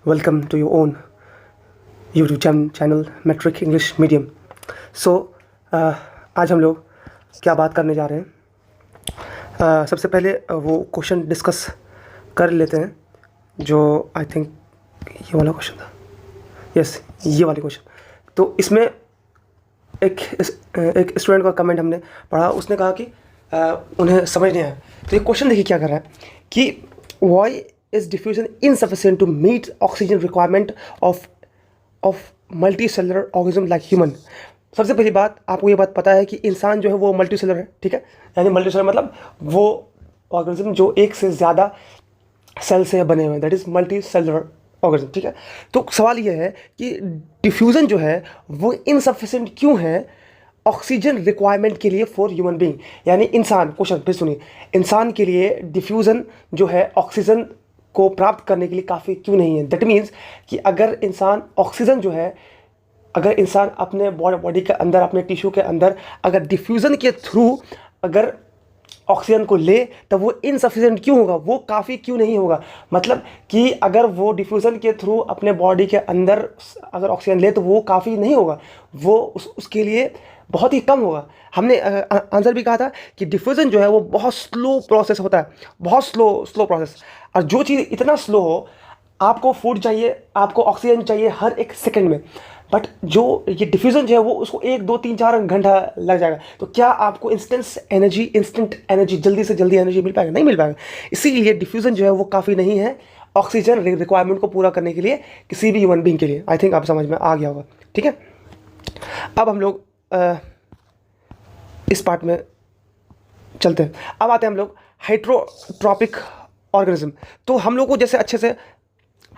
welcome to your own YouTube channel Metric English Medium. So आज हम लोग क्या बात करने जा रहे हैं। सबसे पहले वो क्वेश्चन डिस्कस कर लेते हैं जो आई थिंक ये वाला क्वेश्चन था। यस, ये वाले क्वेश्चन। तो इसमें एक स्टूडेंट का कमेंट हमने पढ़ा, उसने कहा कि उन्हें समझ नहीं आया। तो ये क्वेश्चन देखिए क्या कर रहा है कि Y is diffusion insufficient to meet oxygen requirement of multicellular organism like human। सबसे पहली बात, आपको ये बात पता है कि इंसान जो है वो मल्टीसेलर है, ठीक है। यानी मल्टीसेलर मतलब वो ऑर्गेनिज्म जो एक से ज़्यादा सेल से बने हुए हैं, दैट इज़ मल्टीसेलुलर ऑर्गेनिज्म, ठीक है। तो सवाल ये है कि डिफ्यूज़न जो है वो इनसफिशिएंट क्यों है ऑक्सीजन रिक्वायरमेंट के लिए फॉर ह्यूमन बीइंग। यानी इंसान, क्वेश्चन फिर सुनिए, इंसान के लिए डिफ्यूज़न जो है ऑक्सीजन को प्राप्त करने के लिए काफ़ी क्यों नहीं है। दैट मीन्स कि अगर इंसान ऑक्सीजन जो है, अगर इंसान अपने बॉडी के अंदर, अपने टिश्यू के अंदर अगर डिफ्यूज़न के थ्रू अगर ऑक्सीजन को ले, तब वो इनसफिशिएंट क्यों होगा, वो काफ़ी क्यों नहीं होगा। मतलब कि अगर वो डिफ्यूज़न के थ्रू अपने बॉडी के अंदर अगर ऑक्सीजन ले तो वो काफ़ी नहीं होगा, वो उसके लिए बहुत ही कम होगा। हमने आंसर भी कहा था कि डिफ्यूज़न जो है वो बहुत स्लो प्रोसेस होता है, बहुत स्लो प्रोसेस। और जो चीज़ इतना स्लो हो, आपको फूड चाहिए, आपको ऑक्सीजन चाहिए हर एक सेकंड में, बट जो ये डिफ्यूज़न जो है वो उसको 1 2 3 4 घंटा लग जाएगा। तो क्या आपको इंस्टेंट एनर्जी जल्दी से जल्दी एनर्जी मिल पाएगा? नहीं मिल पाएगा। इसीलिए डिफ्यूज़न जो है वो काफ़ी नहीं है ऑक्सीजन रिक्वायरमेंट को पूरा करने के लिए, किसी भी ह्यूमन बीइंग के लिए। आई थिंक आप समझ में आ गया होगा, ठीक है। अब हम लोग इस पार्ट में चलते हैं। अब आते हैं हम लोग हाइड्रोट्रॉपिक ऑर्गेनिज्म। तो हम लोग को जैसे अच्छे से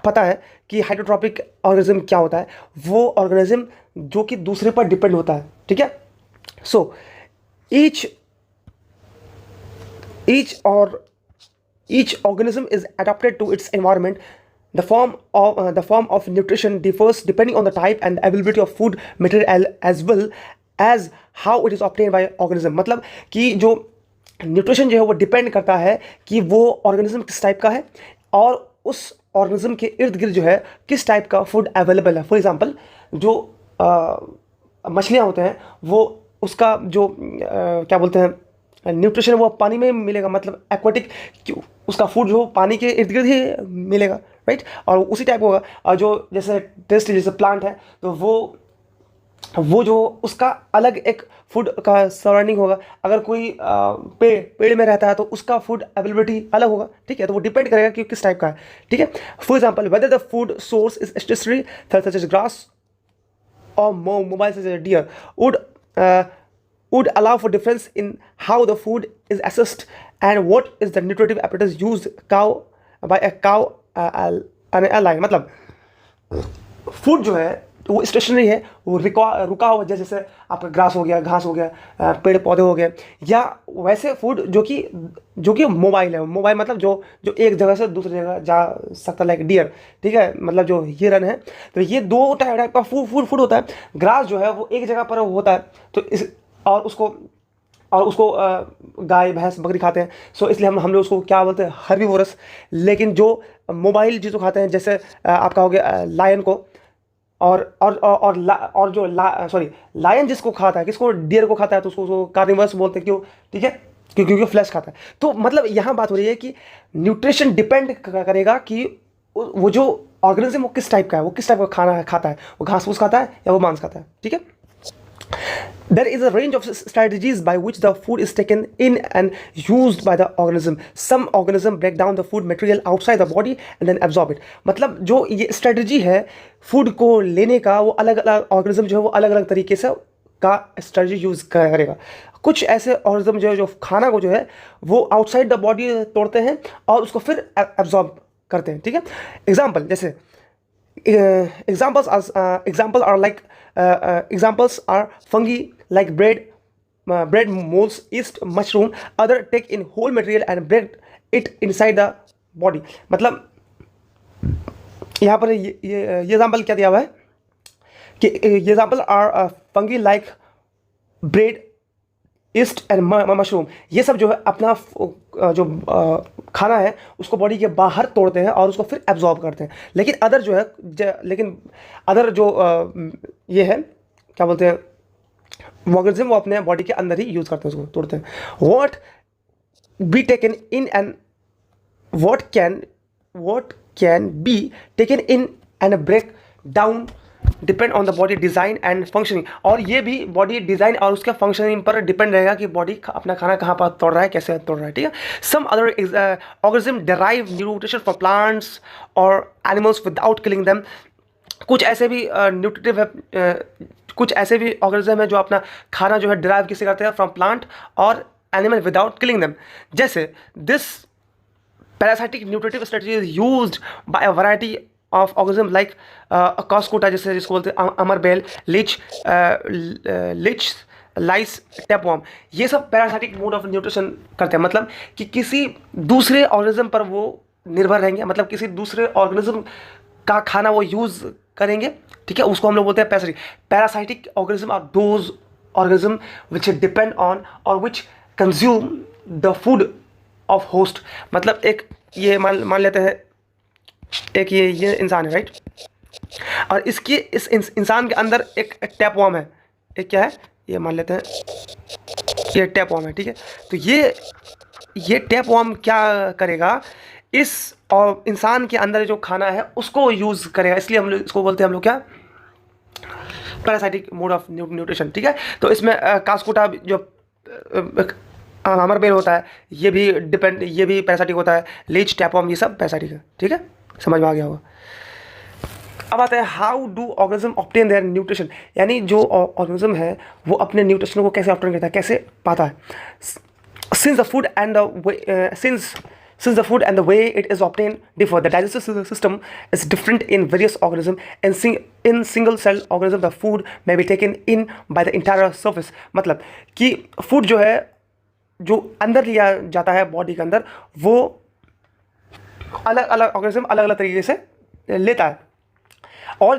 पता है कि हाइड्रोट्रॉपिक ऑर्गेनिज्म क्या होता है, वो ऑर्गेनिज्म जो कि दूसरे पर डिपेंड होता है, ठीक है। सो each organism is adapted to its environment. The form of nutrition differs depending on the type and availability of food material as well as how it is obtained by organism। मतलब कि जो nutrition जो है वो depend करता है कि वो ऑर्गेनिज्म किस टाइप का है और उस ऑर्गेनिज्म के इर्द गिर्द जो है किस टाइप का फूड अवेलेबल है। फॉर एग्जांपल, जो मछलियाँ होते हैं वो उसका जो क्या बोलते हैं न्यूट्रिशन, वो पानी में मिलेगा, मतलब एक्वाटिक, उसका फूड जो पानी के इर्द गिर्द ही मिलेगा, राइट। और उसी टाइप होगा। और जो जैसे टेस्ट, जैसे प्लांट है, तो वो जो उसका अलग एक फूड का सराउंडिंग होगा। अगर कोई पेड़ में रहता है तो उसका फूड अवेलेबिलिटी अलग होगा, ठीक है। तो वो डिपेंड करेगा कि किस टाइप का है, ठीक है। For example, whether the food source is stationary such as grass और mobile such as deer would allow for difference in how the food is assessed and what is the nutritive apparatus used by a cow and a lion। मतलब food जो है वो stationery है, वो रुका हुआ, जैसे आपका ग्रास हो गया, घास हो गया, पेड़ पौधे हो गए, या वैसे फूड जो कि मोबाइल है। मोबाइल मतलब जो एक जगह से दूसरी जगह जा सकता है, लाइक डियर, ठीक है, मतलब जो हिरन है। तो ये 2 टाइप का फूड होता है। ग्रास जो है वो एक जगह पर होता है, तो और उसको गाय, भैंस, बकरी खाते हैं। सो इसलिए हम लोग उसको क्या बोलते हैं, हर्बीवोरस। लेकिन जो मोबाइल चीज़ खाते हैं, जैसे आपका हो गया लायन को, और जो लायन जिसको खाता है, किसको, डियर को खाता है, तो उसको कार्निवरस बोलते हैं। क्यों? ठीक है, क्योंकि फ्लैश खाता है। तो मतलब यहाँ बात हो रही है कि न्यूट्रिशन डिपेंड करेगा कि वो जो ऑर्गेनिज्म वो किस टाइप का है, वो किस टाइप का खाना खाता है, वो घास फूस खाता है या वो मांस खाता है, ठीक है। There is a range of strategies by which the food is taken in and used by the organism. Some organisms break down the food material outside the body and then absorb it। मतलब जो ये strategy है food को लेने का, वो अलग अलग ऑर्गेनिज्म जो है वो अलग अलग तरीके से का स्ट्रेटजी यूज़ करेगा। कुछ ऐसे ऑर्गेनिज्म जो खाना को जो है वो आउटसाइड द बॉडी तोड़ते हैं और उसको फिर एब्जॉर्ब करते हैं, ठीक है। एग्जाम्पल, जैसे examples are fungi like bread molds, yeast, mushroom। Other take in whole material and break it inside the body। मतलब यहाँ पर ये एग्जाम्पल क्या दिया हुआ है कि example are fungi like bread, yeast and mushroom. ये सब जो है अपना जो खाना है उसको बॉडी के बाहर तोड़ते हैं और उसको फिर एब्जॉर्ब करते हैं। लेकिन अदर जो है लेकिन अदर जो ये है क्या बोलते हैं ऑर्गेनिज्म, वो अपने बॉडी के अंदर ही यूज़ करते हैं, उसको तोड़ते हैं। What be taken in and what can be taken in and break down depend on the body design and functioning. और ये भी बॉडी डिज़ाइन और उसके फंक्शनिंग पर डिपेंड रहेगा कि बॉडी अपना खाना कहाँ पर तोड़ रहा है, कैसे तोड़ रहा है, ठीक है। Some other organism derive nutrition from plants और एनिमल्स विदाउट किलिंग देम। कुछ ऐसे भी न्यूट्रिटिव है, कुछ ऐसे भी ऑर्गेनिज्म है जो अपना खाना जो है डिराइव किसे करते हैं फ्रॉम प्लांट और एनिमल विदाउट किलिंग देम। जैसे this parasitic nutritive strategy is used by a variety of organisms like Coscuta, जैसे जिसको बोलते हैं अमरबेल, लिच, लाइस, टैपवॉर्म। ये सब पैरासाइटिक मोड ऑफ न्यूट्रिशन करते हैं, मतलब कि किसी दूसरे ऑर्गेनिज्म पर वो निर्भर रहेंगे, मतलब किसी दूसरे ऑर्गेनिज्म का खाना वो यूज़ करेंगे, ठीक है। उसको हम लोग बोलते हैं parasitic. Parasitic organism are those organism which depend on और which consume the food of host. मतलब एक ये मान लेते हैं एक ये इंसान है, राइट, और इसकी इस इंसान के अंदर एक टैपवॉर्म है। एक क्या है, ये मान लेते हैं ये टैपवॉर्म है, ठीक है। तो ये टैपवॉर्म क्या करेगा, इस और इंसान के अंदर जो खाना है उसको यूज़ करेगा, इसलिए हम लोग इसको बोलते हैं हम लोग क्या, पैरासाइटिक मोड ऑफ न्यूट्रिशन, ठीक है। तो इसमें कास्कुटा जो अमरबेल होता है, ये भी पैरासाइटिक होता है, लीच, टैपवॉर्म, ये सब पैरासाइटिक है, ठीक है। समझ में आ गया होगा। अब आता है how do organism obtain their nutrition, यानी जो ऑर्गेनिज्म है वो अपने न्यूट्रिशन को कैसे ऑब्टेन करता है, कैसे पाता है। Since the food and the way it is obtained differ, the digestive system is different in various organisms, and in single cell organism the food may be taken in by the entire surface। मतलब कि food जो है जो अंदर लिया जाता है body के अंदर, वो अलग अलग ऑर्गेनिज्म अलग अलग तरीके से लेता है, और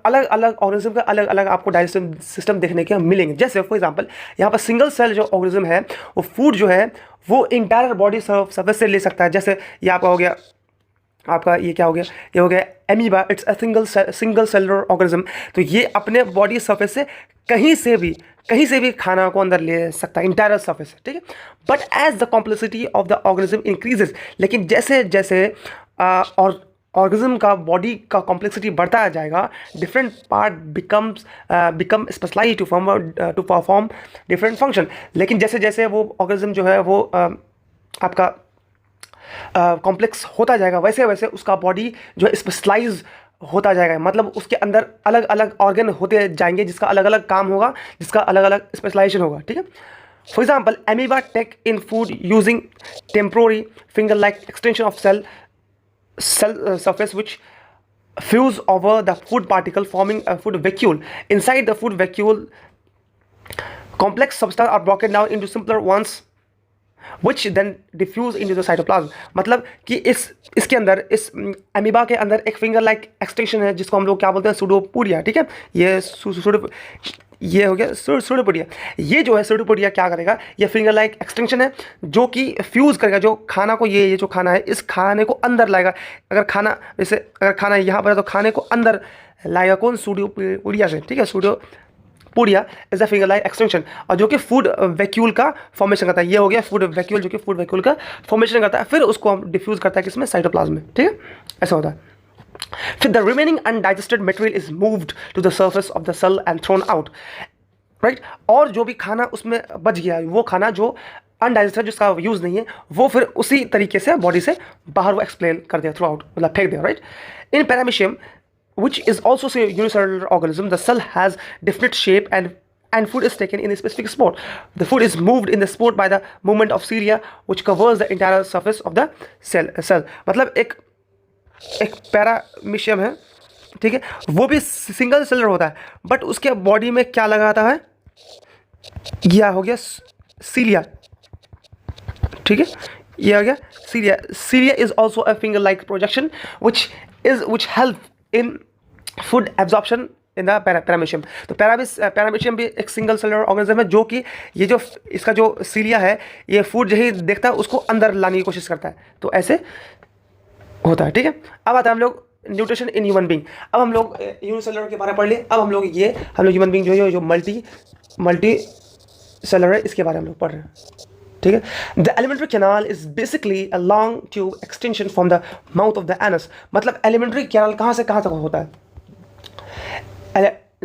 अलग अलग ऑर्गेनिज्म का अलग अलग आपको डाइजेस्टिव सिस्टम देखने के मिलेंगे। जैसे फॉर एग्जांपल यहाँ पर सिंगल सेल जो ऑर्गेनिज्म है वो फूड जो है वो इंटायर बॉडी सर्फेस से ले सकता है। जैसे ये आपका हो गया, आपका ये क्या हो गया, ये हो गया amoeba, it's a single cellular organism. तो ये अपने बॉडी सर्फेस से कहीं से भी खाना को अंदर ले सकता है, इंटायर सर्फेस, ठीक है। But as the complexity of the organism increases, लेकिन जैसे जैसे और ऑर्गेनिज्म का बॉडी का कॉम्प्लेक्सिटी बढ़ता जाएगा, different part become specialized to perform different function. लेकिन जैसे जैसे वो ऑर्गेनिज्म जो है वो आपका कॉम्प्लेक्स होता जाएगा, वैसे वैसे उसका बॉडी जो है स्पेशलाइज होता जाएगा, मतलब उसके अंदर अलग अलग ऑर्गन होते जाएंगे जिसका अलग अलग काम होगा, जिसका अलग अलग स्पेशलाइजेशन होगा, ठीक है। For example amoeba take in food using temporary finger like extension of cell surface which fuse over the food particle forming a food vacuole. Inside the food vacuole complex substances are broken down into simpler ones which then diffuse into the cytoplasm। मतलब कि इसके अंदर, इस amoeba के अंदर एक finger like extension है जिसको हम लोग क्या बोलते हैं, सूडोपोडिया, ठीक है। ये हो गया सूडोपोडिया। ये जो है सूडोपोडिया क्या करेगा, ये फिंगर लाइक एक्सटेंशन है जो कि फ्यूज़ करेगा जो खाना को, ये जो खाना है इस खाने को अंदर लाएगा। अगर खाना यहाँ पर है तो खाने को अंदर लाएगा कौन, सूडोपोडिया से, ठीक है। Pseudopodia is a finger like extension, और जो कि फूड वैक्यूल का फॉर्मेशन करता है। ये हो गया फूड वैक्यूल जो कि फूड वैक्यूल का फॉर्मेशन करता है, फिर उसको हम डिफ्यूज़ करता है किसमें, साइटोप्लाज्म में, ठीक है। ऐसा होता है। फिर the remaining undigested material is moved to the surface of the cell and thrown out, right। और जो भी खाना उसमें बच गया, वो खाना जो अनडाइजेस्टेड जिसका यूज़ नहीं है, वो फिर उसी तरीके से बॉडी से बाहर वो एक्सप्लेन कर दिया, थ्रू आउट, मतलब फेंक दिया, right. In paramecium which is also a unicellular organism, the cell has definite shape and food is taken in a specific spot. The food is moved in the spot by the movement of cilia which covers the entire surface of the cell। मतलब एक paramecium है, ठीक है, वो भी single seller होता है, but उसके बॉडी में क्या लगाता है, यह हो गया सीलिया, ठीक है। ये हो गया cilia is also a finger like projection which help in food absorption in the paramecium. तो पैरामीशियम भी एक सिंगल सेलुलर ऑर्गेनिज्म है, जो कि ये जो इसका जो सीलिया है, ये फूड यही देखता है उसको अंदर लाने की कोशिश करता है। तो ऐसे होता है, ठीक है। अब आता है हम लोग न्यूट्रिशन इन ह्यूमन बींग। अब हम लोग यूनिसेलुलर के बारे में पढ़ लिए। अब हम लोग ह्यूमन बींग जो मल्टी सेलुलर है, इसके बारे में हम लोग पढ़ रहे हैं, ठीक है। The alimentary canal is basically a long tube extension from the mouth of the anus. मतलब एलिमेंट्री कैनाल कहाँ से कहाँ तक होता है?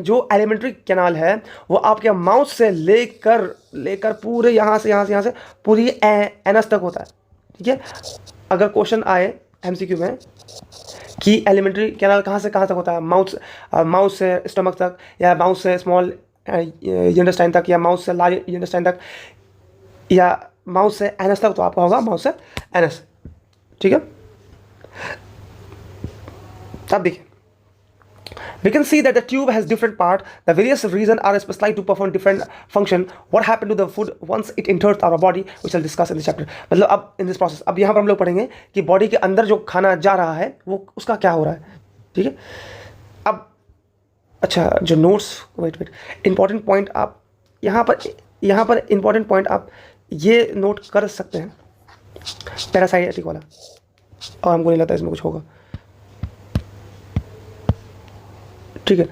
जो एलिमेंट्री कैनाल है वो आपके माउथ से लेकर पूरे यहाँ से पूरी एनस तक होता है, ठीक है। अगर क्वेश्चन आए एमसीक्यू में कि एलिमेंट्री कैनाल कहाँ से कहाँ तक होता है, माउथ से स्टमक तक, या माउथ से स्मॉल इंटेस्टाइन तक, या माउथ से लार्ज इंटेस्टाइन तक, या माउथ से एनस तक, तो आपका होगा माउथ से एनस, ठीक है। अब देखिए, we can see that the tube has different part. The various regions are specialized to perform different function. What happened to the food once it enters our body, which I'll discuss in this chapter. मतलब अब in this process, अब यहाँ पर हम लोग पढ़ेंगे कि body के अंदर जो खाना जा रहा है वो उसका क्या हो रहा है, ठीक है। अब अच्छा, जो नोट्स, वेट इंपॉर्टेंट पॉइंट आप यहाँ पर इंपॉर्टेंट पॉइंट आप ये नोट कर सकते हैं, पैरासाइटिक वाला, और हमको नहीं लगता इसमें कुछ होगा, ठीक है।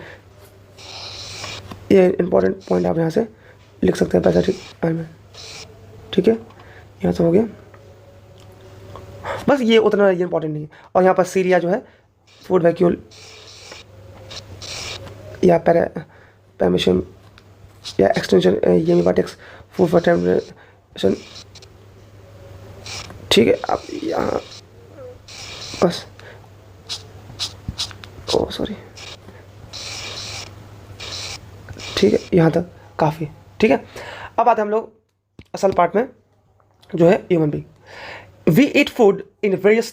ये इंपॉर्टेंट पॉइंट आप यहाँ से लिख सकते हैं, पैरासाइटिक में, ठीक है। यहाँ से हो गया, बस ये उतना ये इंपॉर्टेंट नहीं है। और यहाँ पर सीरिया जो है फूड वैक्यूल या पैरामीशियम या एक्सटेंशन हेमिफैटिक्स फूड फर्टिलाइजेशन, ठीक है। आप यहाँ बस, ओ सॉरी, ठीक है, यहाँ तक काफ़ी, ठीक है। अब आते हैं हम लोग असल पार्ट में, जो है human being. We eat food in various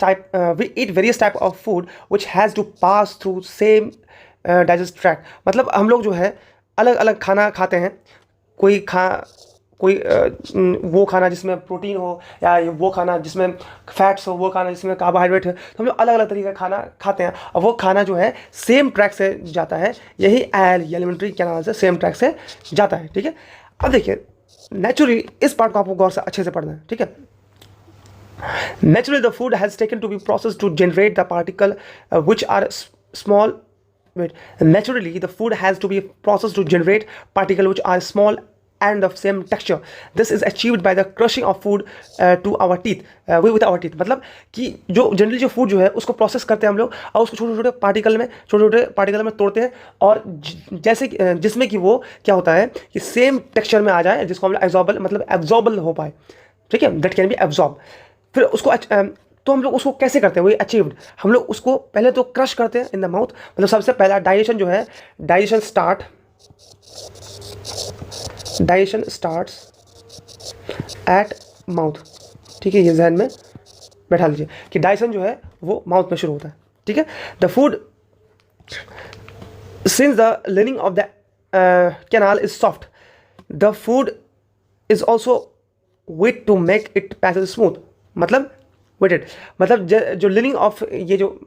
type of food which has to pass through same digestive tract. मतलब हम लोग जो है अलग अलग खाना खाते हैं, कोई वो खाना जिसमें प्रोटीन हो, या वो खाना जिसमें फैट्स हो, वो खाना जिसमें कार्बोहाइड्रेट है। तो हम लोग अलग अलग तरीके का खाना खाते हैं, और वो खाना जो है सेम ट्रैक से जाता है, यही एलिमेंट्री कैनाल से सेम ट्रैक से जाता है, ठीक है। अब देखिए, नेचुरली इस पार्ट को आपको गौर से अच्छे से पढ़ना है, ठीक है। Naturally, the food has taken to be processed to generate the particle which are small. Wait. Naturally, the food has to be processed to generate particle which are small and of same texture. This is achieved by the crushing of food to our teeth. With our teeth. मतलब कि जो generally जो food जो है उसको process करते हैं हम लोग, और उसको छोटे छोटे पार्टिकल में तोड़ते हैं, और जैसे जिसमें कि वो क्या होता है कि सेम टेक्सचर में आ जाए, जिसको हम लोग एब्जॉर्बल हो पाए, ठीक है। That can be absorb. फिर उसको तो हम लोग उसको कैसे करते हैं, वही अचीव्ड। हम लोग उसको पहले तो क्रश करते हैं इन द माउथ। मतलब सबसे पहला डाइजेशन जो है, डाइजेशन स्टार्ट्स एट माउथ, ठीक है। ये जहन में बैठा लीजिए कि डाइजेशन जो है वो माउथ में शुरू होता है, ठीक है। The food since the lining of the canal is soft, the food is also wet to make it passage smooth. मतलब वेटेड, मतलब जो लिनिंग ऑफ ये जो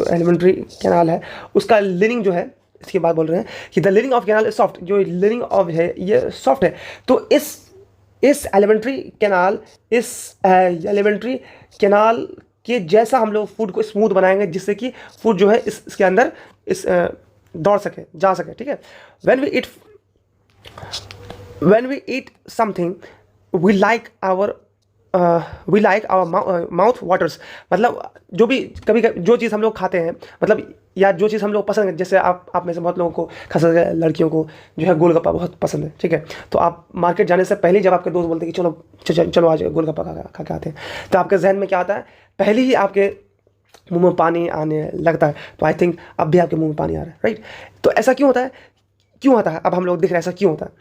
एलिमेंट्री कैनाल है उसका लिनिंग जो है, इसकी बात बोल रहे हैं कि the lining of canal is soft, जो लिनिंग ऑफ है ये सॉफ्ट है। तो इस एलिमेंट्री कैनाल के जैसा हम लोग फूड को स्मूथ बनाएंगे, जिससे कि फूड जो है इसके अंदर दौड़ सके, जा सके, ठीक है। when we eat something we like our mouth waters. मतलब जो भी कभी जो चीज़ हम लोग खाते हैं, मतलब या जो चीज़ हम लोग पसंद है, जैसे आप में से बहुत लोगों को, खास करके लड़कियों को जो है गोलगप्पा बहुत पसंद है, ठीक है। तो आप मार्केट जाने से पहले जब आपके दोस्त बोलते हैं कि चलो आज गोलगप्पा खा के आते हैं, तो आपके जहन में क्या आता है, पहले ही आपके मुंह में पानी आने लगता है। तो आई थिंक अब भी आपके मुंह में पानी आ रहा है, राइट। तो ऐसा क्यों होता है, अब हम लोग देख रहे हैं ऐसा क्यों होता है।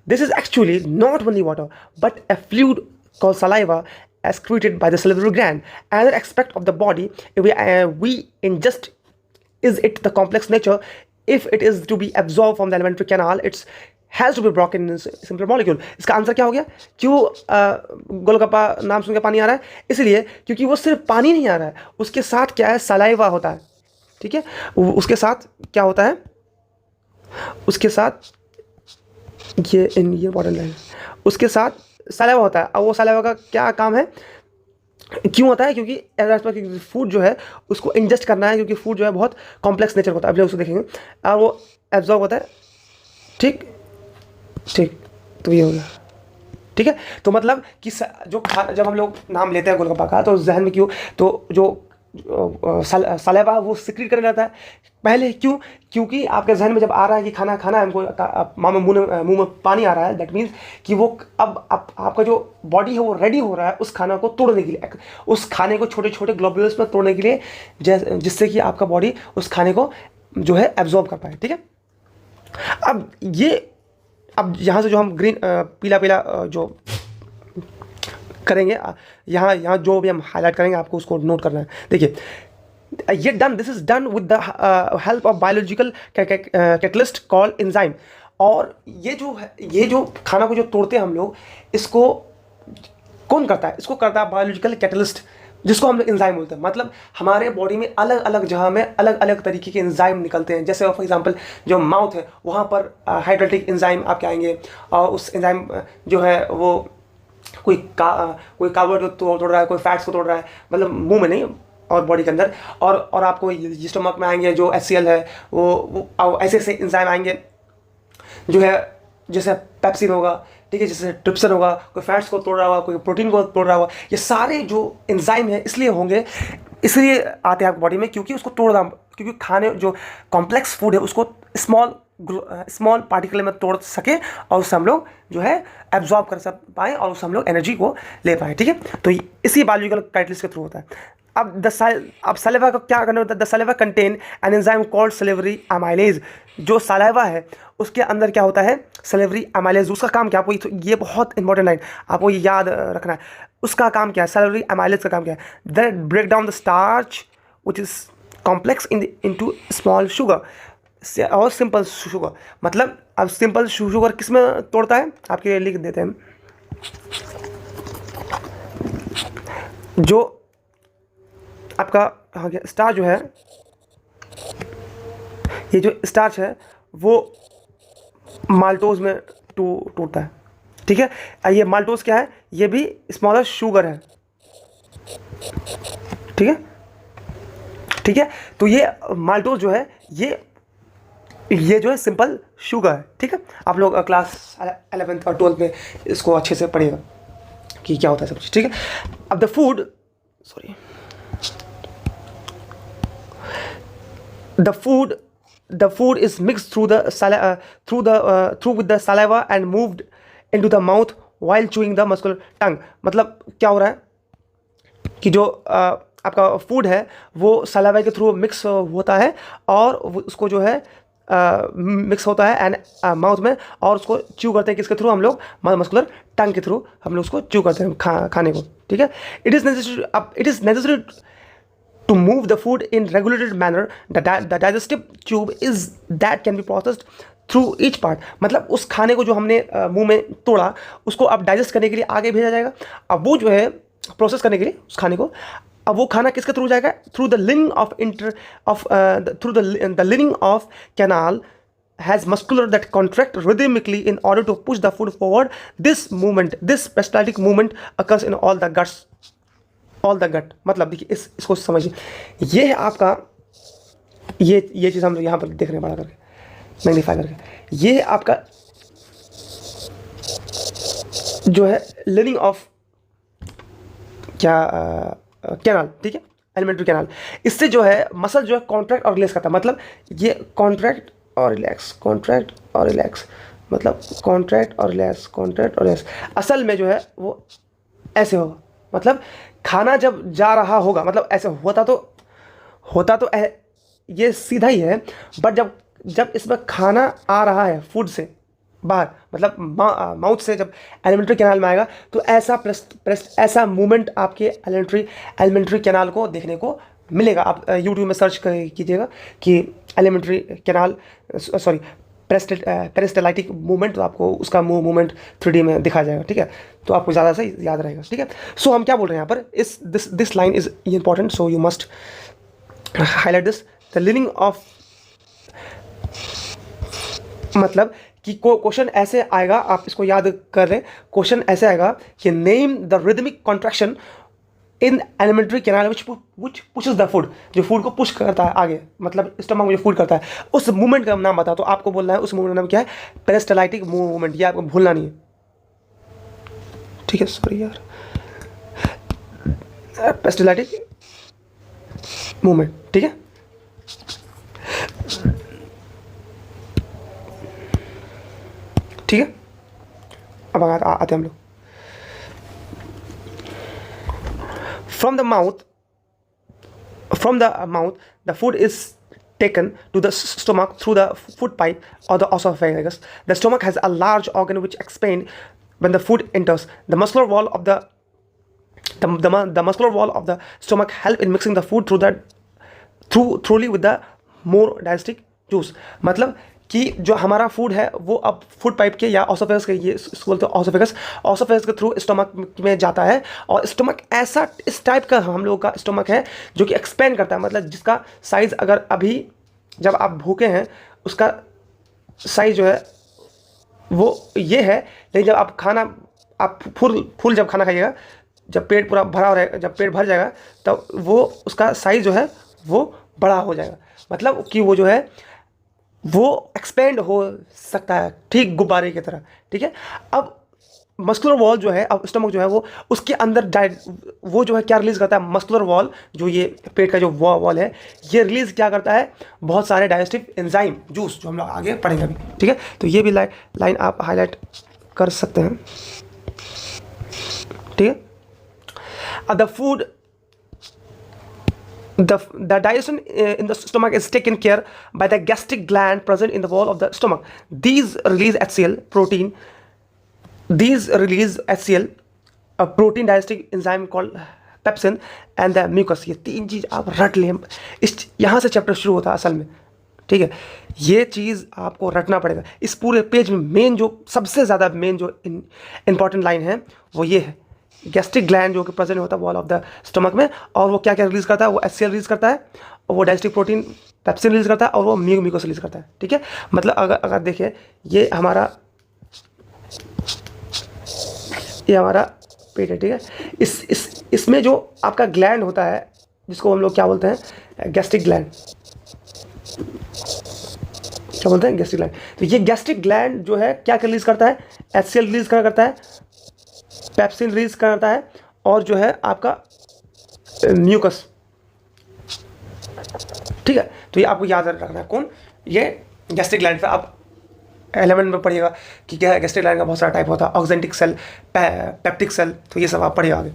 This is actually not only water but a fluid called saliva excreted by the salivary gland. Another aspect of the body we ingest is it the complex nature. If it is to be absorbed from the alimentary canal, it has to be broken in simpler molecule. इसका answer क्या हो गया? क्यों गोलगप्पा नाम सुन के पानी आ रहा है? इसलिए क्योंकि वो सिर्फ पानी नहीं आ रहा है, उसके साथ क्या है, सलाइवा होता है, ठीक है। उसके साथ क्या होता है, उसके साथ ये इंपॉर्टेंट लाइन, उसके साथ सलाइवा होता है। अब वो सलाइवा का क्या काम है, क्यों होता है, क्योंकि फूड जो है उसको इंजेस्ट करना है, क्योंकि फूड जो है बहुत कॉम्प्लेक्स नेचर होता है, अभी उसको देखेंगे, और वो एब्जॉर्ब होता है। ठीक ठीक, तो ये हो गया। ठीक है, तो मतलब कि जो खाना, जब हम लोग नाम लेते हैं गोलगप्पा का, तो जहन में क्यों, तो जो सलाइवा वो सिक्रीट करने लगता है पहले। क्यों, क्योंकि आपके जहन में जब आ रहा है कि खाना खाना है हमको, मुंह में पानी आ रहा है, दैट मीन्स कि वो अब आपका जो बॉडी है वो रेडी हो रहा है उस खाना को तोड़ने के लिए, उस खाने को छोटे छोटे ग्लोब्यूल्स में तोड़ने के लिए, जिससे कि आपका बॉडी उस खाने को जो है एब्जॉर्ब कर पाए। ठीक है, अब यहाँ से जो हम ग्रीन पीला पीला जो करेंगे, यहाँ जो भी हम हाईलाइट करेंगे आपको उसको नोट करना है। देखिए, ये this is done with the help of biological catalyst called enzyme. और ये जो खाना को जो तोड़ते हैं हम लोग, इसको कौन करता है, इसको करता है बायोलॉजिकल कैटलिस्ट, जिसको हम लोग एंजाइम बोलते हैं। मतलब हमारे बॉडी में अलग अलग जगह में अलग अलग तरीके के एंजाइम निकलते हैं। जैसे फॉर एग्जांपल जो माउथ है वहाँ पर हाइड्रेटिक एंजाइम आपके आएंगे, और उस एंजाइम जो है वो कोई कार्बोहाइड्रेट को तोड़ रहा है, कोई फैट्स को तोड़ रहा है, मतलब मुंह में नहीं और बॉडी के अंदर। और आपको स्टमक में आएंगे जो HCl है, वो ऐसे ऐसे एंजाइम आएंगे जो है, जैसे पेप्सिन होगा, ठीक है, जैसे ट्रिप्सिन होगा, कोई फैट्स को तोड़ रहा होगा, कोई प्रोटीन को तोड़ रहा होगा। ये सारे जो एंजाइम है इसलिए होंगे, इसलिए आते हैं आपकी बॉडी में, क्योंकि उसको तोड़ना, क्योंकि खाने जो कॉम्प्लेक्स फूड है उसको स्मॉल पार्टिकल में तोड़ सके, और उससे हम लोग जो है एब्जॉर्ब कर पाएँ, और उससे हम लोग एनर्जी को ले पाएँ। ठीक है, तो इसी बायोलॉजिकल कैटलिस्ट के थ्रू होता है। अब सलाइवा का क्या करना होता है, the saliva contain an enzyme called salivary amylase. जो सलाइवा है उसके अंदर क्या होता है, सलेवरी अमाइलेज। उसका काम क्या, आपको ये बहुत इंपॉर्टेंट लाइन आपको ये याद रखना है। उसका काम क्या है, सलेवरी अमाइलेज का काम क्या है, that break down the starch which is complex into small sugar और सिंपल शुगर। मतलब अब सिंपल शुगर किस में तोड़ता है, आपके लिए लिख देते हैं। जो आपका स्टार्च जो है, ये जो स्टार्च है वो माल्टोज में टूटता है। ठीक है, ये माल्टोज क्या है, ये भी स्मॉलर शुगर है। ठीक है, ठीक है, तो ये माल्टोज जो है ये जो है सिंपल शुगर है। ठीक है, आप लोग क्लास 11th और 12th में इसको अच्छे से पढ़िएगा कि क्या होता है सब चीज़। ठीक है, अब the food is mixed through with the saliva and moved into the mouth while chewing the muscular tongue। मतलब क्या हो रहा है कि जो आपका फूड है वो सलाइवा के थ्रू मिक्स होता है, और उसको जो है मिक्स होता है एंड माउथ में, और उसको च्यू करते हैं किसके थ्रू, हम लोग मस्कुलर टंग के थ्रू हम लोग उसको च्यू करते हैं खाने को। ठीक है, it is necessary to move the food in regulated manner. The digestive tube is that can be processed through each part। मतलब उस खाने को जो हमने मुंह में तोड़ा उसको अब डाइजेस्ट करने के लिए आगे भेजा जाएगा। अब वो जो है प्रोसेस करने के लिए उस खाने को, अब वो खाना किसके थ्रू जाएगा, through the lining of canal has muscular that contract rhythmically in order to push the food forward. This peristaltic movement occurs in all the gut। मतलब देखिए इसको समझिए, ये है आपका ये चीज़ हम यहाँ पर देख रहे हैं बड़ा करके, मैग्नीफाई करके। ये है आपका जो है लिनिंग ऑफ क्या कैनाल। ठीक है, एलिमेंट्री कैनाल। इससे जो है मसल जो है कॉन्ट्रैक्ट और रिलैक्स करता है। मतलब ये कॉन्ट्रैक्ट और रिलैक्स, मतलब कॉन्ट्रैक्ट और रिलैक्स। असल में जो है वो ऐसे होगा, मतलब खाना जब जा रहा होगा, मतलब ऐसे होता तो ये सीधा ही है, बट जब इसमें खाना आ रहा है फूड से बाहर, मतलब माउथ से जब एलिमेंट्री कैनाल में आएगा, तो ऐसा मूवमेंट आपके एलिमेंट्री कैनाल को देखने को मिलेगा। आप यूट्यूब में सर्च कीजिएगा कि एलिमेंट्री कैनाल पेरिस्टाल्टिक मूवमेंट, तो आपको उसका मूवमेंट 3D में दिखा जाएगा। ठीक है, तो आपको ज़्यादा से याद रहेगा। ठीक है, सो हम क्या बोल रहे हैं यहाँ पर, this line is important, so you must highlight this. The lining of मतलब कि क्वेश्चन ऐसे आएगा, आप इसको याद कर लें, क्वेश्चन ऐसे आएगा कि name the rhythmic contraction in alimentary canal which pushes the food, जो फूड को पुश करता है आगे, मतलब स्टमक में जो फूड करता है, उस मूवमेंट का नाम बता। तो आपको बोलना है उस मूवमेंट का नाम क्या है, पेरिस्टाल्टिक मूवमेंट। ये आपको भूलना नहीं है, ठीक है। सॉरी यार, पेरिस्टाल्टिक मूवमेंट, ठीक है। ठीक है, अब आते हैं हम लोग। From the mouth, the food is taken to the stomach through the food pipe or the esophagus. The stomach has a large organ which expands when the food enters. The muscular wall of the muscular wall of the stomach help in mixing the food thoroughly with the more digestive juice. मतलब कि जो हमारा food है वो अब food pipe के या oesophagus के, ये बोलते हैं ऑसोफेगस के थ्रू स्टमक में जाता है। और स्टमक ऐसा, इस टाइप का हम लोगों का स्टमक है जो कि एक्सपेंड करता है, मतलब जिसका साइज़ अगर अभी जब आप भूखे हैं उसका साइज़ जो है वो ये है, लेकिन जब आप फुल जब खाना खाइएगा, जब पेट पूरा भरा हो रहेगा, जब पेट भर जाएगा तब वो उसका साइज़ जो है वो बड़ा हो जाएगा। मतलब कि वो जो है वो एक्सपेंड हो सकता है, ठीक गुब्बारे की तरह, ठीक है। अब मस्कुलर वॉल जो है, अब स्टमक जो है वो उसके अंदर वो जो है क्या रिलीज़ करता है, मस्कुलर वॉल जो ये पेट का जो वॉल है, ये रिलीज़ क्या करता है, बहुत सारे डाइजेस्टिव एंजाइम जूस, जो हम लोग आगे पढ़ेंगे अभी, ठीक है। तो ये भी लाइन आप हाईलाइट कर सकते हैं, ठीक है। अब the food the digestion in the stomach is taken care by the gastric gland present in the wall of the stomach. These release HCl protein. A protein digestive enzyme called pepsin and the mucus. ये तीन चीज़ आप रट लें, इस यहाँ से chapter शुरू होता है असल में, ठीक है। ये चीज़ आपको रटना पड़ेगा। इस पूरे पेज में मेन जो सबसे ज़्यादा मेन जो इंपॉर्टेंट लाइन है वो ये है, गैस्ट्रिक ग्लैंड जो कि प्रेजेंट होता है वॉल ऑफ द स्टमक में, और वो क्या क्या रिलीज़ करता है, वो HCl रिलीज़ करता है, और वो डाइजेस्टिव प्रोटीन पेप्सिन रिलीज़ करता है, और वो म्यूकस रिलीज़ करता है, ठीक है। मतलब अगर देखिए ये हमारा पेट है, ठीक है। इसमें जो आपका ग्लैंड होता है जिसको हम लोग क्या बोलते हैं, गैस्ट्रिक ग्लैंड, क्या बोलते हैं, गैस्ट्रिक ग्लैंड। तो ये गैस्ट्रिक ग्लैंड जो है क्या रिलीज़ करता है, HCl रिलीज़ करता है, पेप्सिन रिलीज करता है, और जो है आपका म्यूकस, ठीक है। तो ये आपको याद रखना है, कौन, ये गैस्ट्रिक ग्लैंड। पे आप 11 में पढ़िएगा कि क्या है, गैस्ट्रिक ग्लैंड का बहुत सारा टाइप होता है, ऑक्जेंटिक सेल, पेप्टिक सेल, तो ये सब आप पढ़िएगा आगे,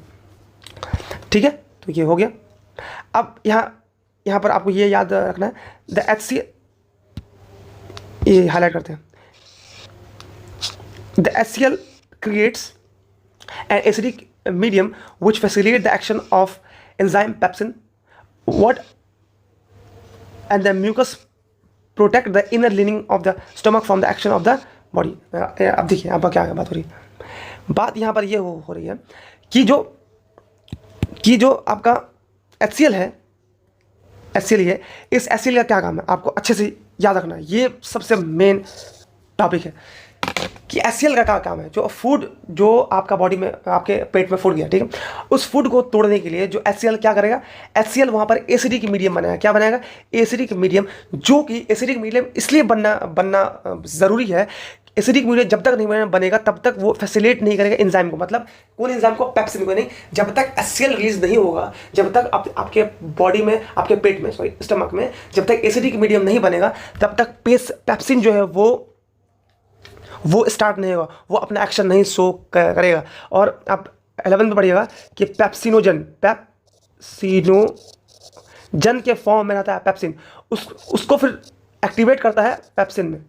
ठीक है। तो ये हो गया। अब यहाँ पर आपको ये याद रखना है, द HCl, ये हाईलाइट करते हैं, the HCl creates an acidic medium which facilitates the action of enzyme pepsin. And the mucus protect the inner lining of the stomach from the action of the body. अब देखिए अब क्या बात हो रही है, बात यहाँ पर ये हो रही है कि जो आपका HCl है, HCl है, इस HCl का क्या काम है आपको अच्छे से याद रखना है। ये सबसे मेन टॉपिक है कि HCl का क्या काम है। जो फूड जो आपका बॉडी में, आपके पेट में फूड गया, ठीक है, उस फूड को तोड़ने के लिए जो HCl क्या करेगा, HCl वहाँ पर एसिडिक मीडियम बनाएगा। क्या बनाएगा, एसिडिक मीडियम, जो कि एसिडिक मीडियम इसलिए बनना ज़रूरी है। एसिडिक मीडियम जब तक नहीं बनेगा तब तक वो फैसिलिटेट नहीं करेगा एंजाइम को, मतलब कौन एंजाइम को, पेप्सिन को नहीं। जब तक HCl रिलीज नहीं होगा, जब तक आपके बॉडी में, आपके पेट में, सॉरी स्टमक में, जब तक एसिडिक मीडियम नहीं बनेगा तब तक पेप्सिन जो है वो स्टार्ट नहीं होगा, वो अपना एक्शन नहीं शो करेगा। और आप 11 में पढ़िएगा कि पेप्सिनोजन के फॉर्म में रहता है पेप्सिन, उसको फिर एक्टिवेट करता है पेप्सिन में,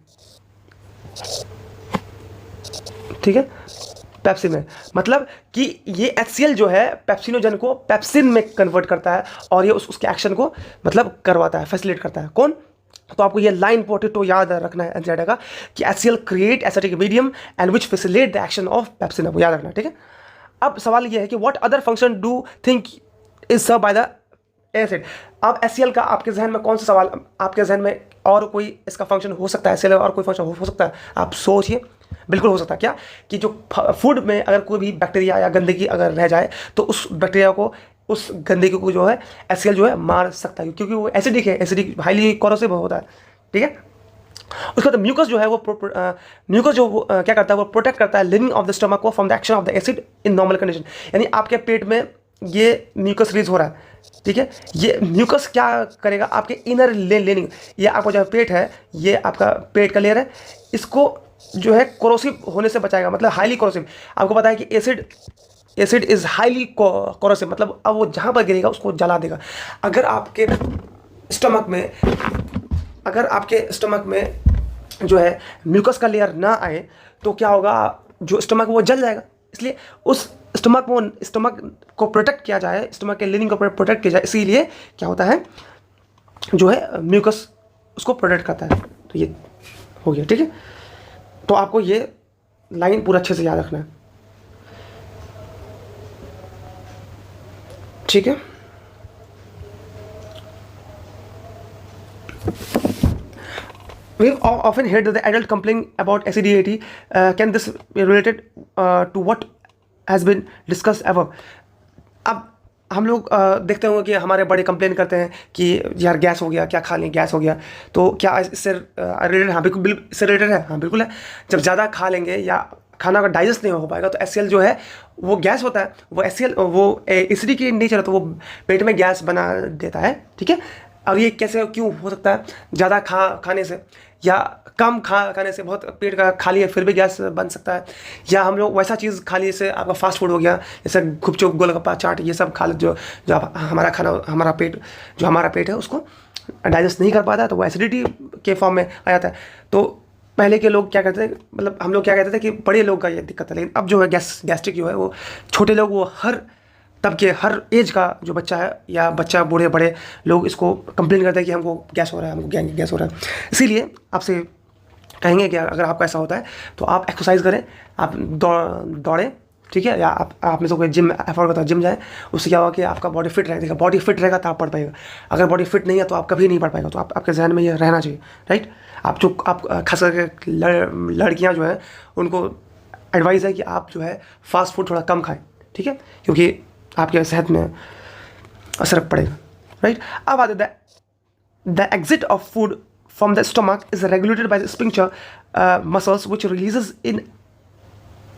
ठीक है, पेप्सिन में। मतलब कि ये HCl जो है पेप्सिनोजन को पेप्सिन में कन्वर्ट करता है, और ये उसके एक्शन को मतलब करवाता है, फैसिलिटेट करता है। कौन, तो आपको ये लाइन पोटेटो याद रखना है एनसीईआरटी का कि HCl create acidic medium and which facilitate the action of pepsin, आपको याद रखना है, ठीक है। अब सवाल ये है कि what other function do think is serve by the acid. अब HCl का आपके जहन में कौन सा सवाल, आपके जहन में और कोई इसका फंक्शन हो सकता है, HCl और कोई फंक्शन हो सकता है? आप सोचिए, बिल्कुल हो सकता है। क्या कि जो फूड में अगर कोई भी बैक्टीरिया या गंदगी अगर रह जाए तो उस बैक्टीरिया को, उस गंदगी को जो है HCl जो है मार सकता है, क्योंकि वो एसिडिक है, एसिडिक हाईली कोरोसिव होता है। ठीक है, उसके बाद म्यूकस जो है वो म्यूकस जो क्या करता है, वो प्रोटेक्ट करता है लिनिंग ऑफ द स्टमक को from the action of the acid in normal condition. यानी आपके पेट में ये म्यूकस रिलीज हो रहा है। ठीक है, ये म्यूकस क्या करेगा, आपके इनर लिनिंग, ये आपका जो पेट है, ये आपका पेट का लेयर है, इसको जो है कोरोसिव होने से बचाएगा, मतलब हाईली कोरोसिव। आपको पता है कि एसिड इज हाईली कोरोसिव, मतलब अब वो जहाँ पर गिरेगा उसको जला देगा। अगर आपके स्टमक में जो है म्यूकस का लेयर ना आए तो क्या होगा, जो स्टमक वो जल जाएगा। इसलिए उस स्टमक को प्रोटेक्ट किया जाए, स्टमक के लिनिंग को प्रोटेक्ट किया जाए, इसीलिए क्या होता है, जो है म्यूकस उसको प्रोटेक्ट करता है। तो ये हो गया। ठीक है, तो आपको ये लाइन पूरा अच्छे से याद रखना है। ठीक है, we've often heard that the adult complain about acidity. Can this be related to what has been discussed above? अब हम लोग देखते होंगे कि हमारे बड़े कंप्लेन करते हैं कि यार गैस हो गया, क्या खा लें, गैस हो गया। तो क्या इससे रिलेटेड? हाँ बिल्कुल, इससे रिलेटेड है। हाँ बिल्कुल है। जब ज़्यादा खा लेंगे या खाना अगर डाइजेस्ट नहीं हो पाएगा तो HCl जो है वो गैस होता है, वो HCl वो एसिडिक की नेचर है, तो वो पेट में गैस बना देता है। ठीक है, अब ये कैसे क्यों हो सकता है? ज़्यादा खाने से या कम खाने से, बहुत पेट का खा लिया फिर भी गैस बन सकता है, या हम लोग वैसा चीज़ खा लिए, जैसे आपका फास्ट फूड हो गया, जैसे गुपचुप, गोलगप्पा, चाट, ये सब खा ले, जो हमारा पेट है उसको डाइजेस्ट नहीं कर पाता है, तो वो एसिडिटी के फॉर्म में आ जाता है। तो पहले के लोग क्या करते थे, मतलब हम लोग क्या कहते थे कि बड़े लोग का ये दिक्कत है, लेकिन अब जो है गैस्ट्रिक जो है वो छोटे लोग, वो हर तब के हर एज का जो बच्चा है या बच्चा, बूढ़े बड़े लोग इसको कंप्लेन करते हैं कि हमको गैस हो रहा है, हमको गैस हो रहा है। इसीलिए आपसे कहेंगे कि अगर आपको ऐसा होता है तो आप एक्सरसाइज करें, आप दौड़ें। ठीक है, या आप में से कोई जिम एफर्ट करता है, जिम जाए, उससे क्या होगा कि आपका बॉडी फिट रहेगा। बॉडी फिट रहेगा तो आप पढ़ पाएगा, अगर बॉडी फिट नहीं है तो आप कभी नहीं पढ़ पाएगा। तो आपके जहन में ये रहना चाहिए, राइट। आप खास करके लड़कियाँ जो है उनको एडवाइस है कि आप जो है फास्ट फूड थोड़ा कम खाएं। ठीक है, क्योंकि आपके सेहत में असर पड़ेगा, राइट। अब आते the exit of food from the stomach is regulated by the sphincter muscles, which releases in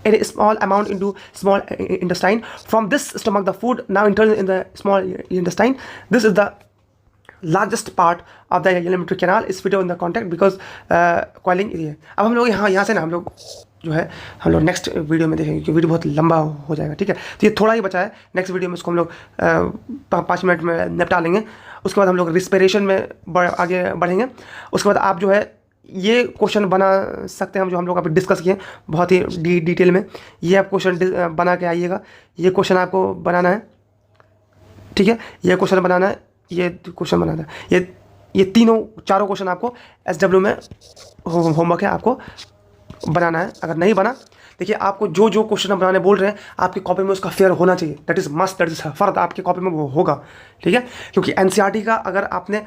a small amount into small intestine. From this stomach, the food now enters in the small intestine. This is the largest part of the alimentary canal, is fitted in the contact because coiling area. अब हम लोग यहाँ से ना हम लोग जो है हम लोग नेक्स्ट वीडियो में देखेंगे, क्योंकि वीडियो बहुत लंबा हो जाएगा। ठीक है, तो ये थोड़ा ही बचा है, नेक्स्ट वीडियो में इसको हम लोग 5 मिनट में निपटा लेंगे। उसके बाद हम लोग रिस्पिरेशन में आगे बढ़ेंगे। उसके बाद आप जो है ये क्वेश्चन बना सकते हैं, हम जो हम लोग अभी डिस्कस किए बहुत ही डिटेल में। ये आप क्वेश्चन बना के आइएगा, ये क्वेश्चन आपको बनाना है। ठीक है, ये क्वेश्चन बनाना है, ये क्वेश्चन बनाना है, ये चारों क्वेश्चन आपको SW में होमवर्क है, आपको बनाना है। अगर नहीं बना, देखिए आपको जो क्वेश्चन हम बनाने बोल रहे हैं आपकी कॉपी में उसका फेयर होना चाहिए। That is must, that is फर्द, आपकी कॉपी में वो होगा। ठीक है, क्योंकि NCERT का अगर आपने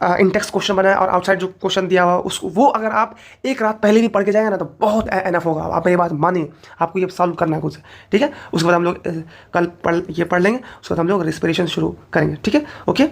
इंटेक्स क्वेश्चन बनाया और आउटसाइड जो क्वेश्चन दिया हुआ वो अगर आप एक रात पहले भी पढ़ के जाएंगे ना तो बहुत एनफ होगा। आप ये बात मानिए, आपको ये सॉल्व करना है खुद से। ठीक है, उसके बाद हम लोग कल पढ़ लेंगे, उसके बाद हम लोग रेस्पिरेशन शुरू करेंगे। ठीक है, ओके।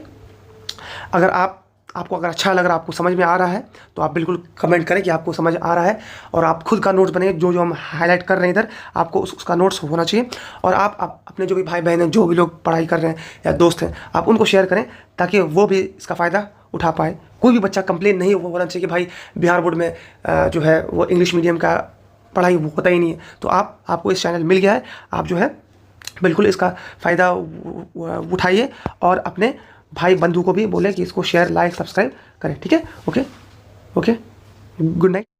अगर आपको अगर अच्छा लग रहा है, आपको समझ में आ रहा है, तो आप बिल्कुल कमेंट करें कि आपको समझ आ रहा है, और आप खुद का नोट्स बनेंगे। जो हम हाईलाइट कर रहे हैं इधर, आपको उसका नोट्स होना चाहिए। और आप अपने जो भी भाई बहन हैं, जो भी लोग पढ़ाई कर रहे हैं या दोस्त हैं, आप उनको शेयर करें ताकि वो भी इसका फ़ायदा उठा पाए। कोई भी बच्चा कंप्लेन नहीं होना चाहिए कि भाई बिहार बोर्ड में जो है वो इंग्लिश मीडियम का पढ़ाई होता ही नहीं है। तो आपको इस चैनल मिल गया है, आप जो है बिल्कुल इसका फ़ायदा उठाइए और अपने भाई बंधु को भी बोले कि इसको शेयर, लाइक, सब्सक्राइब करें। ठीक है, ओके, गुड नाइट।